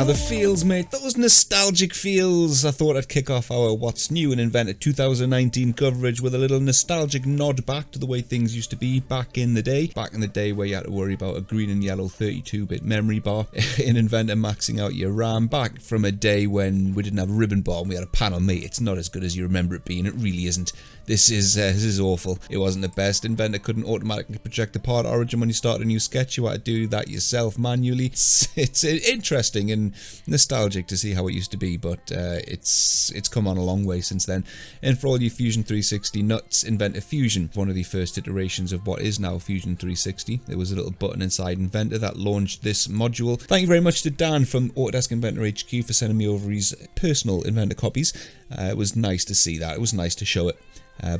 the feels, mate, those nostalgic feels. I thought I'd kick off our What's New in Inventor 2019 coverage with a little nostalgic nod back to the way things used to be back in the day. Back in the day where you had to worry about a green and yellow 32-bit memory bar in Inventor maxing out your RAM. Back from a day when we didn't have a ribbon bar and we had a panel, mate. It's not as good as you remember it being. It really isn't. This is awful. It wasn't the best. Inventor couldn't automatically project the part origin when you start a new sketch. You had to do that yourself manually. It's interesting and nostalgic to see how it used to be, but it's come on a long way since then. And for all you Fusion 360 nuts, Inventor Fusion, one of the first iterations of what is now Fusion 360. There was a little button inside Inventor that launched this module. Thank you very much to Dan from Autodesk Inventor HQ for sending me over his personal Inventor copies. It was nice to see that. It was nice to show it.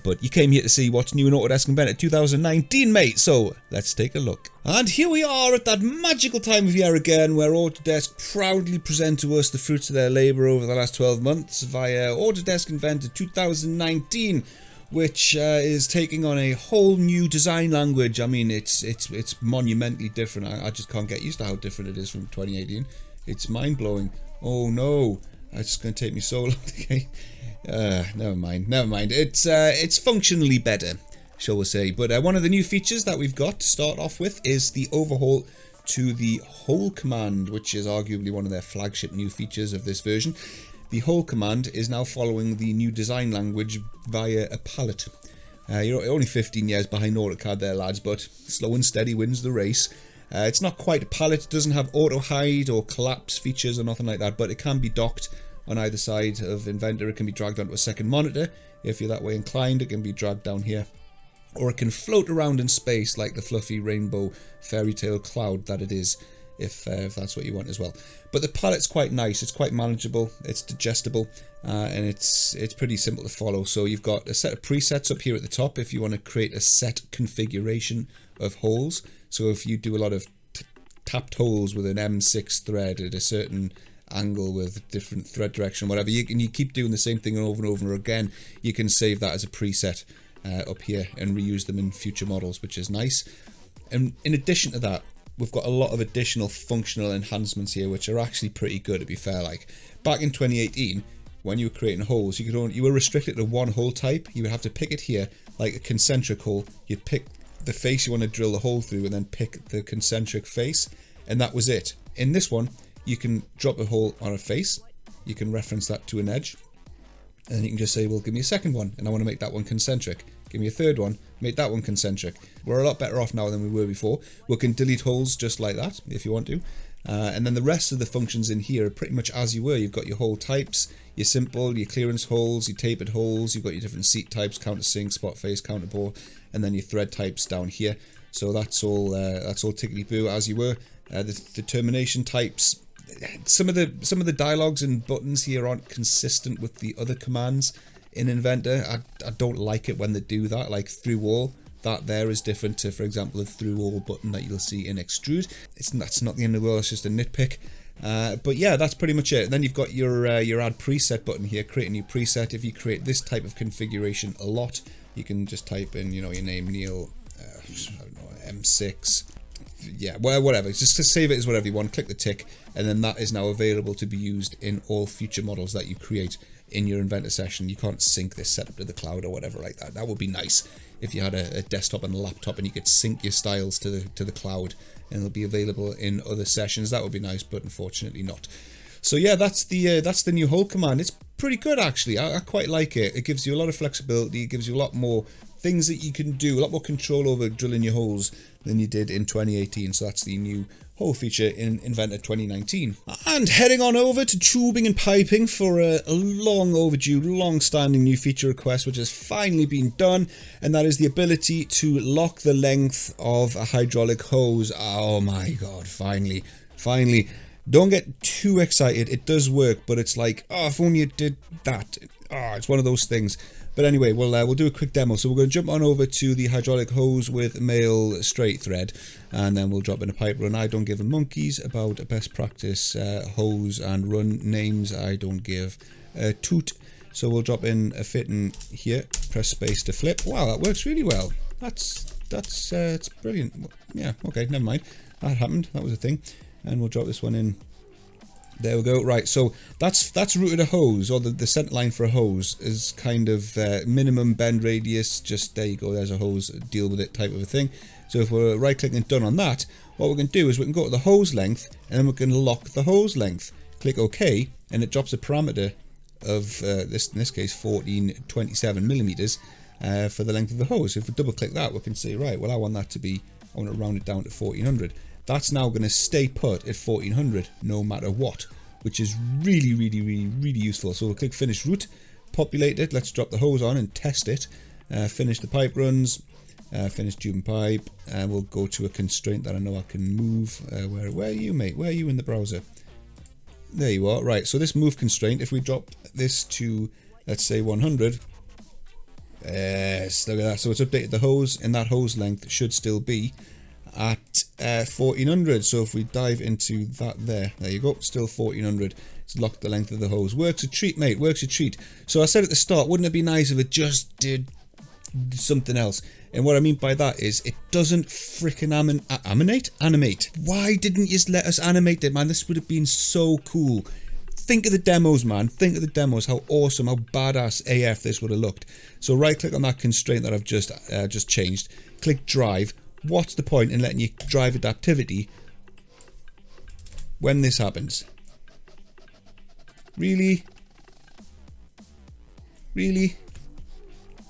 But you came here to see what's new in Autodesk Inventor 2019, mate, so let's take a look. And here we are at that magical time of year again where Autodesk proudly present to us the fruits of their labour over the last 12 months via Autodesk Inventor 2019, which is taking on a whole new design language. I mean, it's monumentally different. I just can't get used to how different it is from 2018. It's mind-blowing. Oh no, it's going to take me so long to get... never mind. It's functionally better, shall we say. But one of the new features that we've got to start off with is the overhaul to the hole command, which is arguably one of their flagship new features of this version. The hole command is now following the new design language via a palette. You're only 15 years behind AutoCAD there, lads, but slow and steady wins the race. It's not quite a palette. It doesn't have auto hide or collapse features or nothing like that, but it can be docked on either side of Inventor. It can be dragged onto a second monitor. If you're that way inclined, it can be dragged down here. Or it can float around in space like the fluffy rainbow fairy tale cloud that it is, if that's what you want as well. But the palette's quite nice. It's quite manageable. It's digestible. And it's pretty simple to follow. So you've got a set of presets up here at the top if you want to create a set configuration of holes. So if you do a lot of tapped holes with an M6 thread at a certain angle with different thread direction, whatever, you keep doing the same thing over and over again, you can save that as a preset up here and reuse them in future models, which is nice. And in addition to that, we've got a lot of additional functional enhancements here, which are actually pretty good, to be fair. Like back in 2018, when you were creating holes, you were restricted to one hole type. You would have to pick it here, like a concentric hole. You'd pick the face you want to drill the hole through and then pick the concentric face, and that was it. In this one, you can drop a hole on a face, you can reference that to an edge, and you can just say, well, give me a second one, and I want to make that one concentric. Give me a third one, make that one concentric. We're a lot better off now than we were before. We can delete holes just like that, if you want to. And then the rest of the functions in here are pretty much as you were. You've got your hole types, your simple, your clearance holes, your tapered holes, you've got your different seat types, countersink, spot face, counterbore, and then your thread types down here. So that's all tickety-boo as you were. The termination types, some of the dialogues and buttons here aren't consistent with the other commands in Inventor. I don't like it when they do that, like through all. That there is different to, for example, the through all button that you'll see in Extrude. That's not the end of the world, it's just a nitpick. But yeah, that's pretty much it. And then you've got your add preset button here, create a new preset. If you create this type of configuration a lot, you can just type in, your name, Neil, I don't know, M6. Yeah, whatever. Just to save it as whatever you want, click the tick, and then that is now available to be used in all future models that you create in your Inventor session. You can't sync this setup to the cloud or whatever like that. That would be nice if you had a desktop and a laptop and you could sync your styles to the cloud and it'll be available in other sessions. That would be nice, but unfortunately not. So yeah, that's the new hole command. It's pretty good actually. I quite like it. It gives you a lot of flexibility. It gives you a lot more things that you can do, a lot more control over drilling your holes than you did in 2018. So that's the new hole feature in Inventor 2019. And heading on over to tubing and piping for a long overdue, long-standing new feature request, which has finally been done, and that is the ability to lock the length of a hydraulic hose. Oh my god, finally. Don't get too excited. It does work, but it's like, oh, if only it did that. Oh, it's one of those things. But anyway, we'll do a quick demo. So we're going to jump on over to the hydraulic hose with male straight thread, and then we'll drop in a pipe run. I don't give a monkeys about a best practice hose and run names. I don't give a toot. So we'll drop in a fitting here. Press space to flip. Wow, that works really well. That's it's brilliant. Yeah, okay, never mind. That happened. That was a thing. And we'll drop this one in There we go. Right, so that's routed a hose, or the center line for a hose is kind of minimum bend radius. Just there you go. There's a hose. Deal with it type of a thing. So if we're right clicking and done on that, what we can do is we can go to the hose length, and then we can lock the hose length. Click OK, and it drops a parameter of in this case 1427 millimeters for the length of the hose. If we double click that, we can see, right, well, I want that to be, I want to round it down to 1400. That's now going to stay put at 1400 no matter what, which is really useful. So we'll click finish route, populate it, let's drop the hose on and test it, finish the pipe runs, finish tube and pipe, and we'll go to a constraint that I know I can move. Where are you, mate? Where are you in the browser? There you are. Right, so this move constraint, if we drop this to, let's say 100, yes, look at that. So it's updated the hose, and that hose length should still be at 1400. So if we dive into that there you go, still 1400. It's locked the length of the hose. Works a treat, mate, works a treat. So I said at the start, wouldn't it be nice if it just did something else? And what I mean by that is it doesn't frickin' animate. Why didn't you just let us animate it, man? This would have been so cool. Think of the demos, man. Think of the demos. How awesome, how badass AF this would have looked. So right click on that constraint that I've just changed. Click drive. What's the point in letting you drive adaptivity when this happens? Really? Really?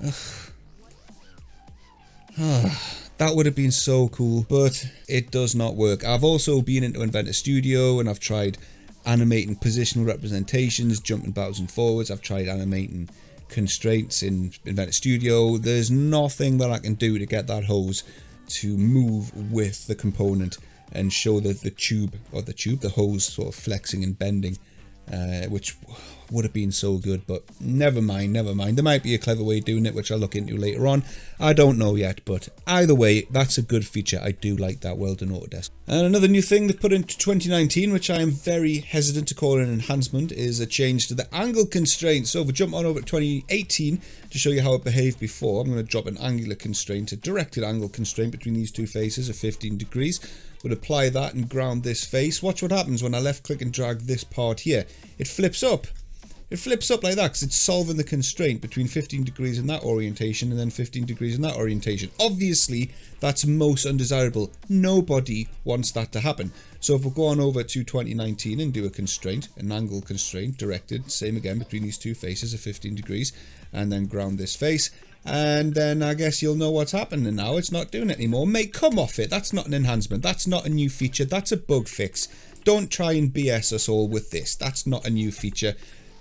Ugh. That would have been so cool, but it does not work. I've also been into Inventor Studio and I've tried animating positional representations, jumping backwards and forwards. I've tried animating constraints in Inventor Studio. There's nothing that I can do to get that hose to move with the component and show that the hose sort of flexing and bending, which would have been so good, but never mind. There might be a clever way of doing it, which I'll look into later on. I don't know yet, but either way, that's a good feature. I do like that. Well done, Autodesk. And another new thing they've put into 2019, which I am very hesitant to call an enhancement, is a change to the angle constraint. So if we jump on over to 2018 to show you how it behaved before, I'm going to drop an angular constraint, a directed angle constraint between these two faces of 15 degrees. We'll apply that and ground this face. Watch what happens when I left click and drag this part here. It flips up. It flips up like that because it's solving the constraint between 15 degrees in that orientation and then 15 degrees in that orientation. Obviously, that's most undesirable. Nobody wants that to happen. So if we go on over to 2019 and do a constraint, an angle constraint directed, same again between these two faces of 15 degrees, and then ground this face, and then I guess you'll know what's happening now. It's not doing it anymore. Mate, come off it. That's not an enhancement. That's not a new feature. That's a bug fix. Don't try and BS us all with this. That's not a new feature.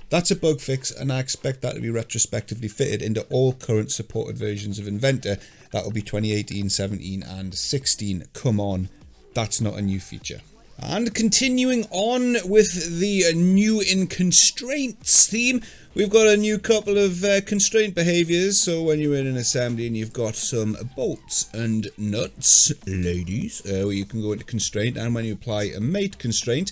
That's a bug fix, and I expect that to be retrospectively fitted into all current supported versions of Inventor. That will be 2018, 17 and 16. Come on, that's not a new feature. And continuing on with the new in constraints theme, we've got a new couple of constraint behaviors. So when you're in an assembly and you've got some bolts and nuts, ladies, where you can go into constraint, and when you apply a mate constraint,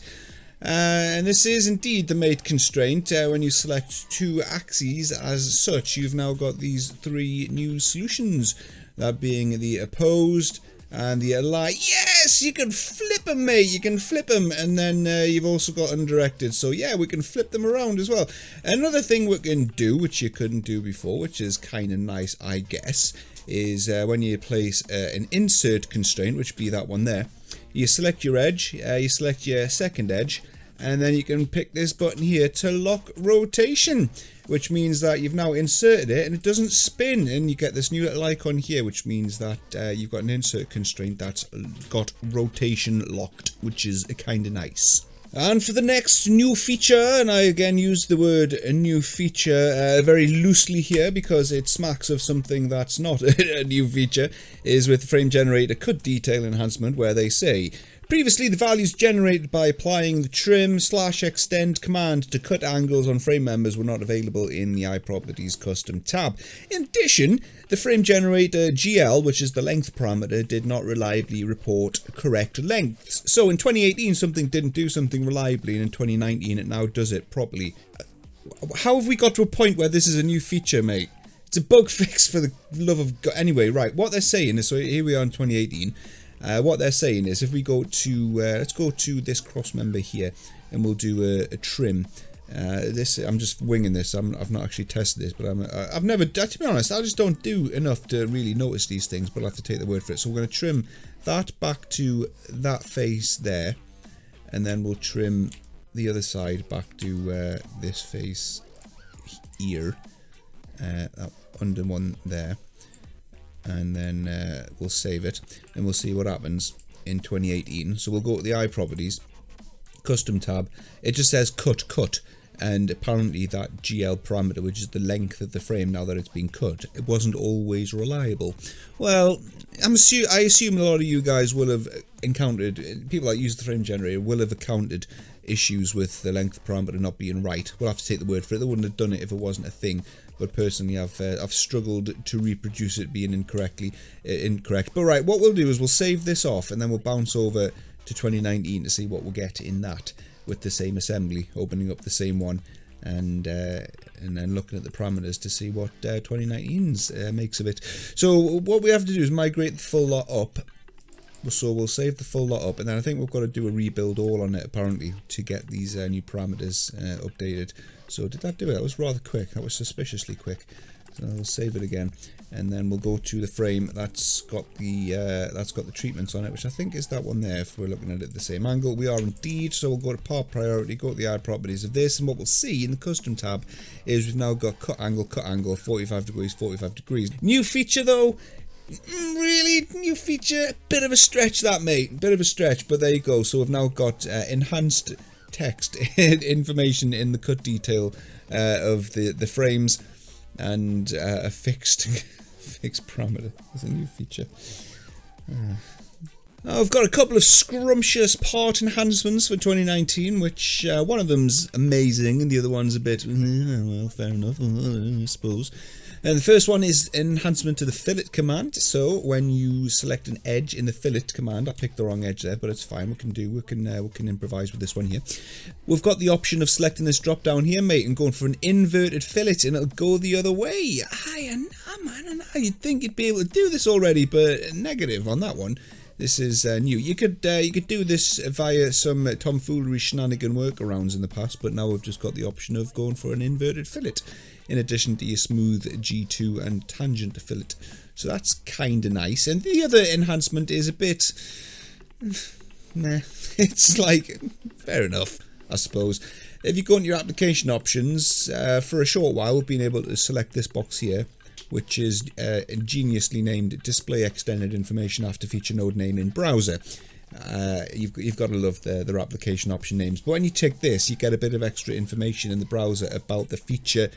and this is indeed the mate constraint. When you select two axes as such, you've now got these three new solutions, that being the opposed and the ally. Yes, you can flip them, mate, you can flip them. And then you've also got undirected, so yeah, we can flip them around as well. Another thing we can do, which you couldn't do before, which is kind of nice, I guess, is when you place an insert constraint, which be that one there, you select your edge, you select your second edge, and then you can pick this button here to lock rotation, which means that you've now inserted it and it doesn't spin, and you get this new little icon here, which means that you've got an insert constraint that's got rotation locked, which is kind of nice. And for the next new feature, and I again use the word new feature very loosely here because it smacks of something that's not a new feature, is with the frame generator cut detail enhancement, where they say, previously the values generated by applying the trim/extend command to cut angles on frame members were not available in the iProperties custom tab. In addition, the frame generator GL, which is the length parameter, did not reliably report correct lengths. So in 2018 something didn't do something reliably, and in 2019 it now does it properly. How have we got to a point where this is a new feature, mate? It's a bug fix, for the love of God. Anyway, right, what they're saying is, so here we are in 2018. What they're saying is, if we go to, let's go to this cross member here, and we'll do a trim. This, I'm just winging this. I've not actually tested this, but I've never, to be honest, I just don't do enough to really notice these things, but I'll have to take the word for it. So we're going to trim that back to that face there, and then we'll trim the other side back to this face here, that under one there, and then we'll save it, and we'll see what happens in 2018. So we'll go to the eye properties, custom tab. It just says cut, and apparently that GL parameter, which is the length of the frame now that it's been cut, it wasn't always reliable. Well, I assume a lot of you guys will have encountered, people that use the frame generator will have encountered issues with the length parameter not being right. We'll have to take the word for it. They wouldn't have done it if it wasn't a thing, but personally I've struggled to reproduce it being incorrect. But right, what we'll do is we'll save this off, and then we'll bounce over to 2019 to see what we'll get in that with the same assembly, opening up the same one, and then looking at the parameters to see what 2019's makes of it. So what we have to do is migrate the full lot up. So we'll save the full lot up, and then I think we've got to do a rebuild all on it apparently to get these new parameters updated. So did that do it? That was rather quick. That was suspiciously quick. So I'll save it again, and then we'll go to the frame that's got the treatments on it, which I think is that one there. If we're looking at it at the same angle, we are indeed. So we'll go to part priority, go to the eye properties of this, and what we'll see in the custom tab is we've now got cut angle, 45 degrees, 45 degrees. New feature though. Really, new feature, bit of a stretch that, mate, bit of a stretch, but there you go. So we've now got enhanced text information in the cut detail of the frames, and a fixed parameter. That's a new feature. Now I've got a couple of scrumptious part enhancements for 2019, which one of them's amazing and the other one's a bit, well, fair enough, I suppose. And the first one is enhancement to the fillet command. So when you select an edge in the fillet command, I picked the wrong edge there, but it's fine. We can improvise with this one here. We've got the option of selecting this drop down here, mate, and going for an inverted fillet, and it'll go the other way. I know, you'd think you'd be able to do this already, but negative on that one. This is new. You could do this via some tomfoolery shenanigan workarounds in the past, but now we've just got the option of going for an inverted fillet, in addition to your smooth G2 and tangent fillet. So that's kind of nice. And the other enhancement is a bit, meh. It's like, fair enough, I suppose. If you go into your application options, for a short while we've been able to select this box here, which is ingeniously named Display Extended Information After Feature Node Name in Browser. You've got to love their application option names. But when you tick this, you get a bit of extra information in the browser about the feature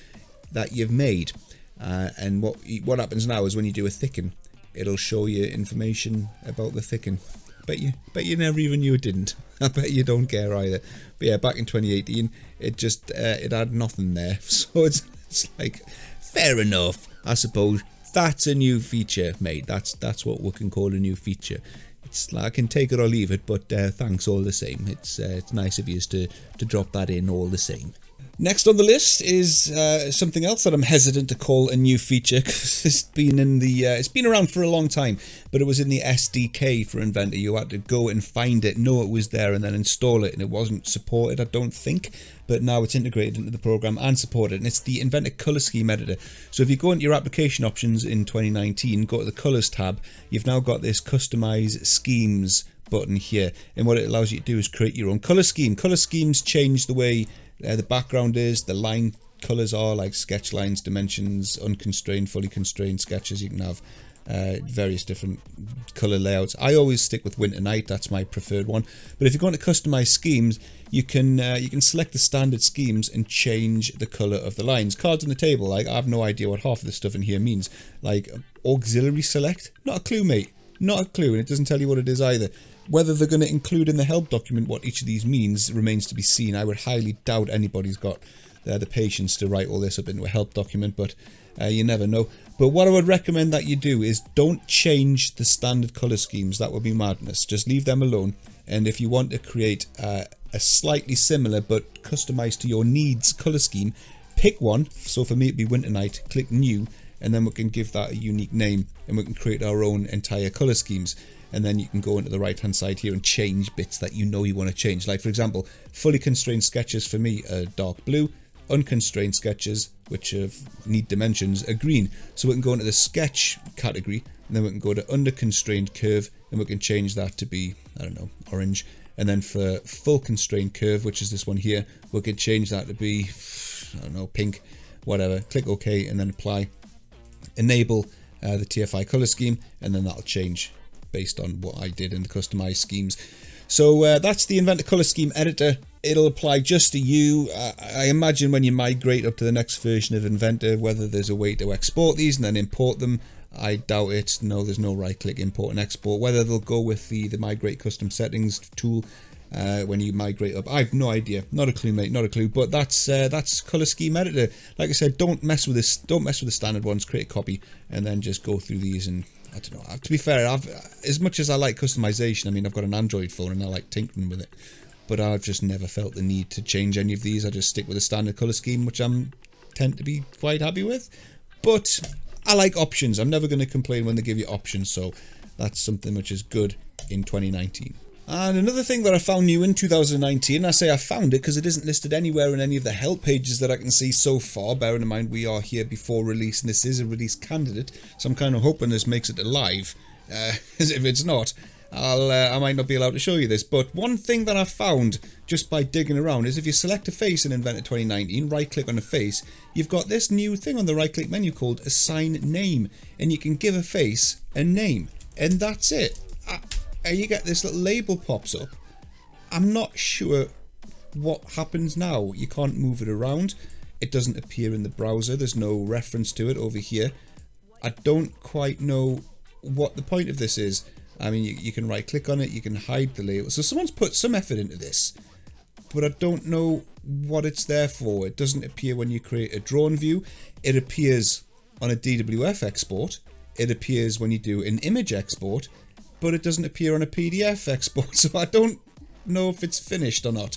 that you've made. And what happens now is when you do a thicken, it'll show you information about the thicken. Bet you never even knew it didn't. I bet you don't care either. But yeah, back in 2018, it had nothing there. So it's like, fair enough, I suppose. That's a new feature, mate. That's what we can call a new feature. It's like, I can take it or leave it, but thanks all the same. It's nice of you to drop that in all the same. Next on the list is something else that I'm hesitant to call a new feature, because it's been around for a long time, but it was in the SDK for Inventor. You had to go and find it, know it was there, and then install it, and it wasn't supported, I don't think, but now it's integrated into the program and supported, and it's the Inventor Color Scheme Editor. So if you go into your application options in 2019, go to the Colors tab, you've now got this Customize Schemes button here, and what it allows you to do is create your own color scheme. Color schemes change the way the background is, the line colors are, like sketch lines, dimensions, unconstrained, fully constrained sketches. You can have various different color layouts. I always stick with winter night, that's my preferred one. But if you're going to customize schemes, you can select the standard schemes and change the color of the lines. Cards on the table, like, I have no idea what half of the stuff in here means. Like auxiliary select, not a clue, mate, not a clue, and it doesn't tell you what it is either. Whether they're going to include in the help document what each of these means remains to be seen. I would highly doubt anybody's got the patience to write all this up into a help document, but you never know. But what I would recommend that you do is don't change the standard color schemes. That would be madness. Just leave them alone. And if you want to create a slightly similar but customized to your needs color scheme, pick one. So for me it'd be Winter Night. Click New, and then we can give that a unique name, and we can create our own entire color schemes. and then you can go into the right hand side here and change bits that you know you want to change. Like for example, fully constrained sketches for me are dark blue, unconstrained sketches, which need dimensions, are green. So we can go into the sketch category, and then we can go to under constrained curve, and we can change that to be, I don't know, orange. And then for full constrained curve, which is this one here, we can change that to be, I don't know, pink, whatever. Click OK and then apply. Enable the TFI color scheme, and then that'll change based on what I did in the customized schemes. So that's the Inventor color scheme editor. It'll apply just to you. I imagine when you migrate up to the next version of Inventor, whether there's a way to export these and then import them. I doubt it. No, there's no right click import and export. Whether they'll go with the migrate custom settings tool when you migrate up, I have no idea. Not a clue, mate. Not a clue. But that's color scheme editor. Like I said, don't mess with this. Don't mess with the standard ones. Create a copy and then just go through these. And I don't know. To be fair, as much as I like customization, I mean, I've got an Android phone and I like tinkering with it. But I've just never felt the need to change any of these. I just stick with the standard color scheme, which I tend to be quite happy with. But I like options. I'm never going to complain when they give you options. So that's something which is good in 2019. And another thing that I found new in 2019, I say I found it because it isn't listed anywhere in any of the help pages that I can see so far. Bearing in mind we are here before release, and this is a release candidate, so I'm kind of hoping this makes it live. As if it's not, I might not be allowed to show you this. But one thing that I found just by digging around is if you select a face in Inventor 2019, right click on a face, you've got this new thing on the right click menu called Assign Name, and you can give a face a name, and that's it. You get this little label pops up. I'm not sure what happens now. You can't move it around. It doesn't appear in the browser. There's no reference to it over here. I don't quite know what the point of this is. I mean, you can right click on it, you can hide the label. So someone's put some effort into this, but I don't know what it's there for. It doesn't appear when you create a drawn view. It appears on a DWF export. It appears when you do an image export, but it doesn't appear on a PDF export. So I don't know if it's finished or not.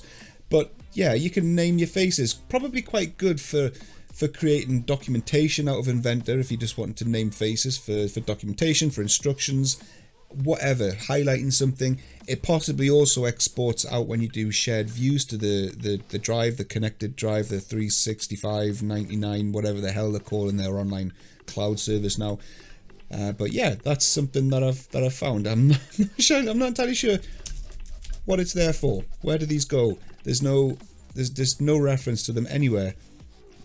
But yeah, you can name your faces. Probably quite good for creating documentation out of Inventor if you just want to name faces for documentation, for instructions, whatever, highlighting something. It possibly also exports out when you do shared views to the drive, the connected drive, the 365, 99, whatever the hell they're calling their online cloud service now. But yeah, that's something that I've found. I'm not entirely sure what it's there for. Where do these go? There's no reference to them anywhere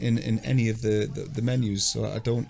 in any of the menus. So I don't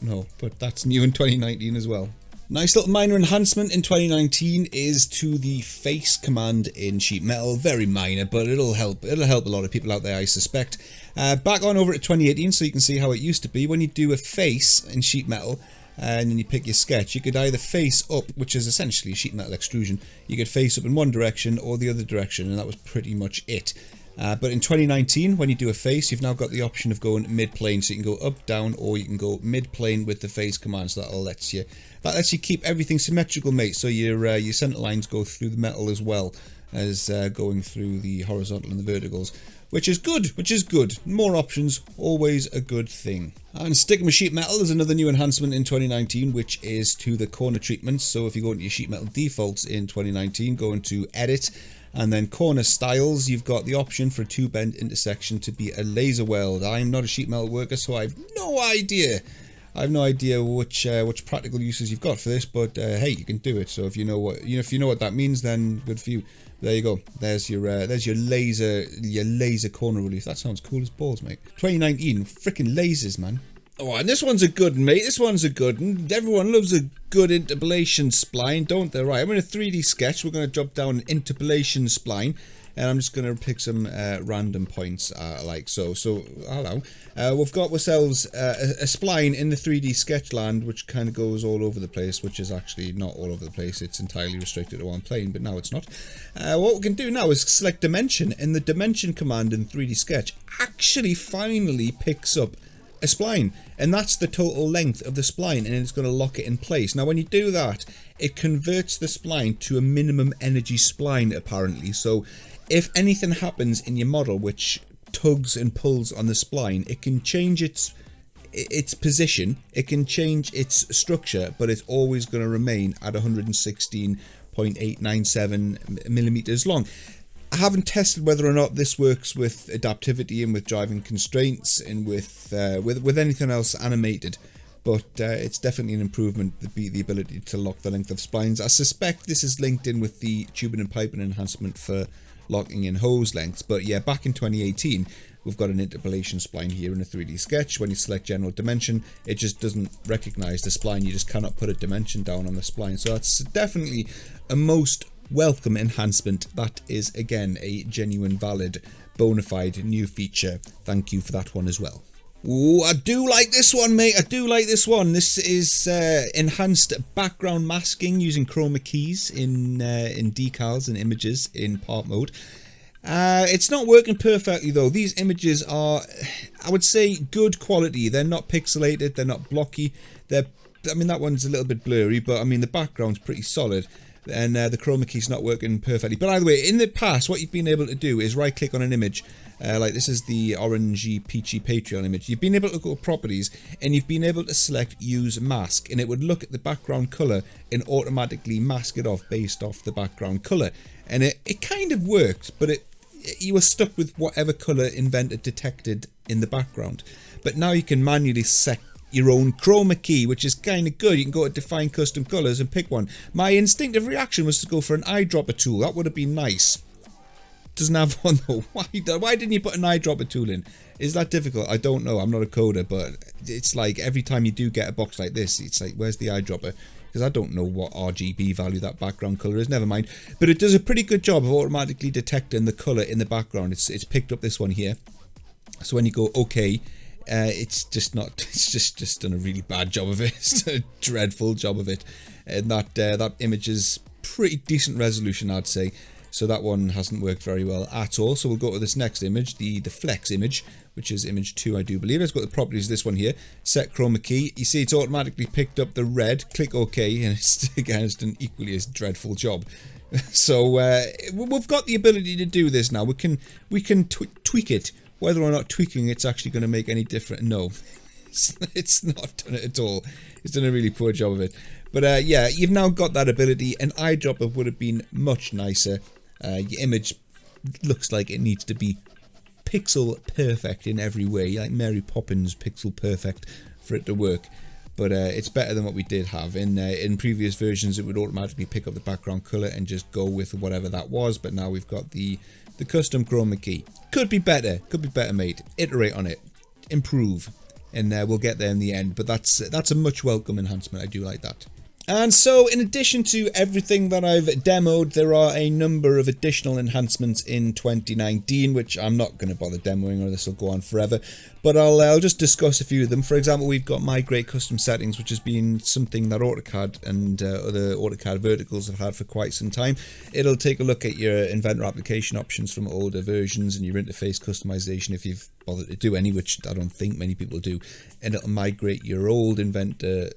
know. But that's new in 2019 as well. Nice little minor enhancement in 2019 is to the face command in sheet metal. Very minor, but it'll help. It'll help a lot of people out there, I suspect. Back on over to 2018, so you can see how it used to be. When you do a face in sheet metal, and then you pick your sketch, you could either face up, which is essentially a sheet metal extrusion. You could face up in one direction or the other direction, and that was pretty much it. But in 2019, when you do a face, you've now got the option of going mid-plane, so you can go up, down, or you can go mid-plane with the face command. So that lets you keep everything symmetrical, mate. So your center lines go through the metal as well as going through the horizontal and the verticals, which is good. More options, always a good thing. And sticking with sheet metal, there's another new enhancement in 2019, which is to the corner treatments. So if you go into your sheet metal defaults in 2019, go into Edit, and then corner styles, you've got the option for a two bend intersection to be a laser weld. I am not a sheet metal worker, so I have no idea. I have no idea which practical uses you've got for this, but hey, you can do it. So if you know what that means, then good for you. There you go. There's your laser corner relief. That sounds cool as balls, mate. 2019, freaking lasers, man. Oh, and this one's a good one, mate. This one's a good one. Everyone loves a good interpolation spline, don't they? Right, I'm in a 3D sketch. We're going to drop down an interpolation spline, and I'm just going to pick some random points like so. So, hello. We've got ourselves a spline in the 3D sketch land, which kind of goes all over the place, which is actually not all over the place. It's entirely restricted to one plane, but now it's not. What we can do now is select dimension, and the dimension command in 3D sketch actually finally picks up a spline, and that's the total length of the spline, and it's going to lock it in place. Now when you do that, it converts the spline to a minimum energy spline apparently. So if anything happens in your model which tugs and pulls on the spline, it can change its its position, it can change its structure, but it's always going to remain at 116.897 millimeters long. I haven't tested whether or not this works with adaptivity and with driving constraints and with anything else animated, but it's definitely an improvement, the ability to lock the length of splines. I suspect this is linked in with the tubing and piping enhancement for locking in hose lengths, but yeah, back in 2018 we've got an interpolation spline here in a 3D sketch. When you select general dimension, it just doesn't recognize the spline. You just cannot put a dimension down on the spline, so that's definitely a most welcome enhancement. That is again a genuine, valid, bona fide new feature. Thank you for that one as well. Ooh, I do like this one, mate. I do like this one. This is enhanced background masking using Chroma Keys in decals and images in part mode. It's not working perfectly though. These images are, I would say, good quality. They're not pixelated, they're not blocky. I mean, that one's a little bit blurry, but I mean the background's pretty solid. And the Chroma Key's not working perfectly. But either way, in the past, what you've been able to do is right click on an image, like this is the orangey peachy Patreon image. You've been able to go to properties and you've been able to select use mask, and it would look at the background color and automatically mask it off based off the background color. And it kind of worked, but you were stuck with whatever color Inventor detected in the background. But now you can manually set your own Chroma Key, which is kind of good. You can go to define custom colors and pick one. My instinctive reaction was to go for an eyedropper tool. That would have been nice. Doesn't have one though. Why didn't you put an eyedropper tool in? Is that difficult? I don't know. I'm not a coder, but it's like every time you do get a box like this, it's like, where's the eyedropper? Because I don't know what RGB value that background color is, never mind. But it does a pretty good job of automatically detecting the color in the background. It's picked up this one here. So when you go OK, it's just done a really bad job of it. It's a dreadful job of it. And that image is pretty decent resolution, I'd say. So that one hasn't worked very well at all. So we'll go to this next image, the flex image, which is image 2, I do believe. Let's go to the properties of this one here. Set Chroma Key. You see it's automatically picked up the red. Click OK, and it's again it's done equally as dreadful job. So we've got the ability to do this now. We can tweak it. Whether or not tweaking it's actually going to make any difference, no. It's not done it at all. It's done a really poor job of it. But yeah, you've now got that ability. An eyedropper would have been much nicer. Your image looks like it needs to be pixel perfect in every way, like Mary Poppins pixel perfect for it to work. But it's better than what we did have. In previous versions, it would automatically pick up the background color and just go with whatever that was. But now we've got the custom Chroma Key. Could be better, mate. Iterate on it, improve, and we'll get there in the end. But that's a much welcome enhancement. I do like that. And so, in addition to everything that I've demoed, there are a number of additional enhancements in 2019, which I'm not going to bother demoing, or this will go on forever. But I'll just discuss a few of them. For example, we've got Migrate Custom Settings, which has been something that AutoCAD and other AutoCAD verticals have had for quite some time. It'll take a look at your Inventor application options from older versions and your interface customization, if you've bothered to do any, which I don't think many people do. And it'll migrate your old Inventor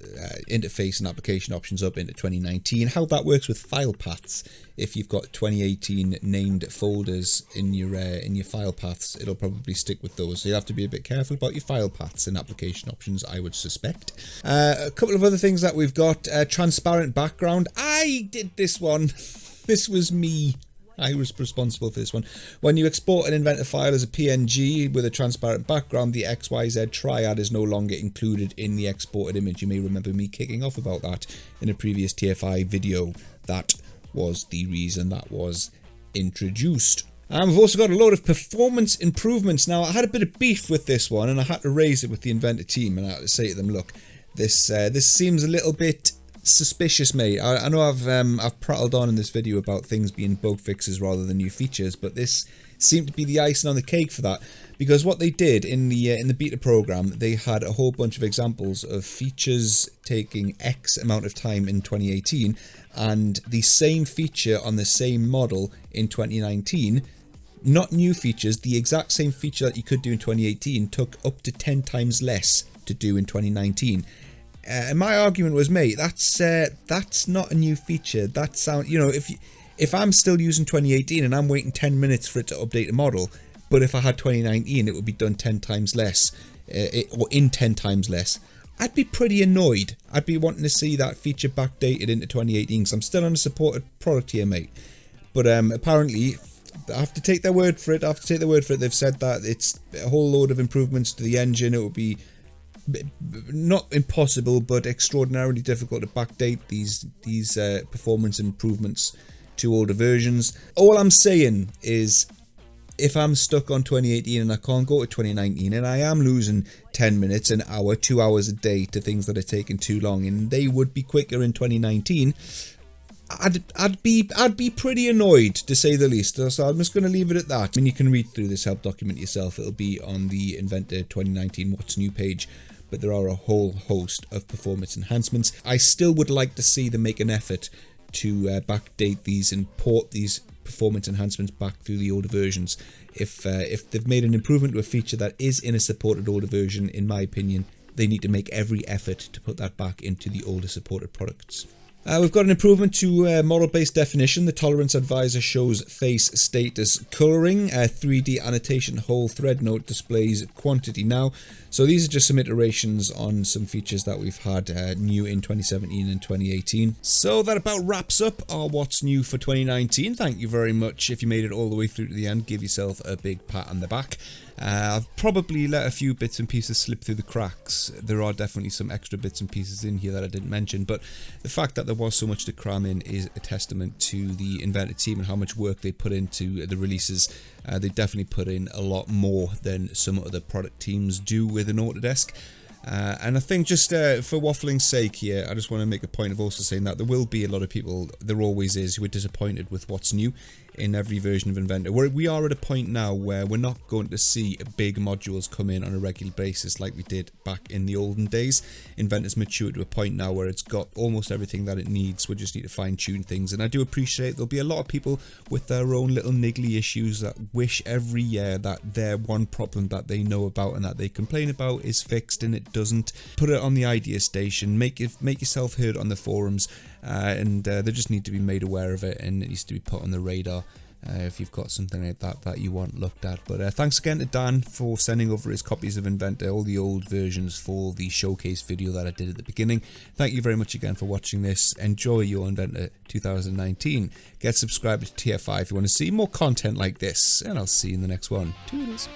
interface and application options up into 2019. How that works with file paths. If you've got 2018 named folders in your file paths, it'll probably stick with those. So you'll have to be a bit careful about your file paths and application options, I would suspect. A couple of other things that we've got. Transparent background. I did this one. This was me. I was responsible for this one. When you export an Inventor file as a PNG with a transparent background, the XYZ triad is no longer included in the exported image. You may remember me kicking off about that in a previous TFI video. That was the reason that was introduced. And we've also got a load of performance improvements. Now, I had a bit of beef with this one, and I had to raise it with the Inventor team, and I had to say to them, look, this seems a little bit suspicious, mate. I know I've prattled on in this video about things being bug fixes rather than new features, but this seemed to be the icing on the cake for that, because what they did in the beta program, they had a whole bunch of examples of features taking X amount of time in 2018, and the same feature on the same model in 2019. Not new features, the exact same feature that you could do in 2018 took up to 10 times less to do in 2019. And my argument was, mate, that's not a new feature. That sound, you know, if I'm still using 2018 and I'm waiting 10 minutes for it to update the model, but if I had 2019, it would be done 10 times less. or in 10 times less, I'd be pretty annoyed. I'd be wanting to see that feature backdated into 2018 because I'm still on a supported product here, mate. But apparently, I have to take their word for it. They've said that it's a whole load of improvements to the engine. It would be not impossible, but extraordinarily difficult to backdate these performance improvements to older versions. All I'm saying is, if I'm stuck on 2018 and I can't go to 2019 and I am losing 10 minutes, an hour, 2 hours a day to things that are taking too long and they would be quicker in 2019, I'd be pretty annoyed, to say the least. So I'm just going to leave it at that. I mean, you can read through this help document yourself. It'll be on the Inventor 2019 What's New page, but there are a whole host of performance enhancements. I still would like to see them make an effort to backdate these and port these performance enhancements back through the older versions. If they've made an improvement to a feature that is in a supported older version, in my opinion, they need to make every effort to put that back into the older supported products. We've got an improvement to model-based definition. The tolerance advisor shows face status coloring. 3D annotation whole thread note displays quantity now. So these are just some iterations on some features that we've had new in 2017 and 2018. So that about wraps up our What's New for 2019. Thank you very much. If you made it all the way through to the end, give yourself a big pat on the back. I've probably let a few bits and pieces slip through the cracks. There are definitely some extra bits and pieces in here that I didn't mention, but the fact that there was so much to cram in is a testament to the Inventor team and how much work they put into the releases. They definitely put in a lot more than some other product teams do within Autodesk. And I think just for waffling's sake here, I just want to make a point of also saying that there will be a lot of people, there always is, who are disappointed with what's new in every version of Inventor. We are at a point now where we're not going to see big modules come in on a regular basis like we did back in the olden days. Inventor's matured to a point now where it's got almost everything that it needs. We just need to fine tune things, and I do appreciate there'll be a lot of people with their own little niggly issues that wish every year that their one problem that they know about and that they complain about is fixed, and it doesn't. Put it on the idea station, make yourself heard on the forums, and they just need to be made aware of it, and it needs to be put on the radar if you've got something like that you want looked at. But thanks again to Dan for sending over his copies of Inventor, all the old versions, for the showcase video that I did at the beginning. Thank you very much again for watching this. Enjoy your Inventor 2019. Get subscribed to TFI if you want to see more content like this, and I'll see you in the next one. Toodles.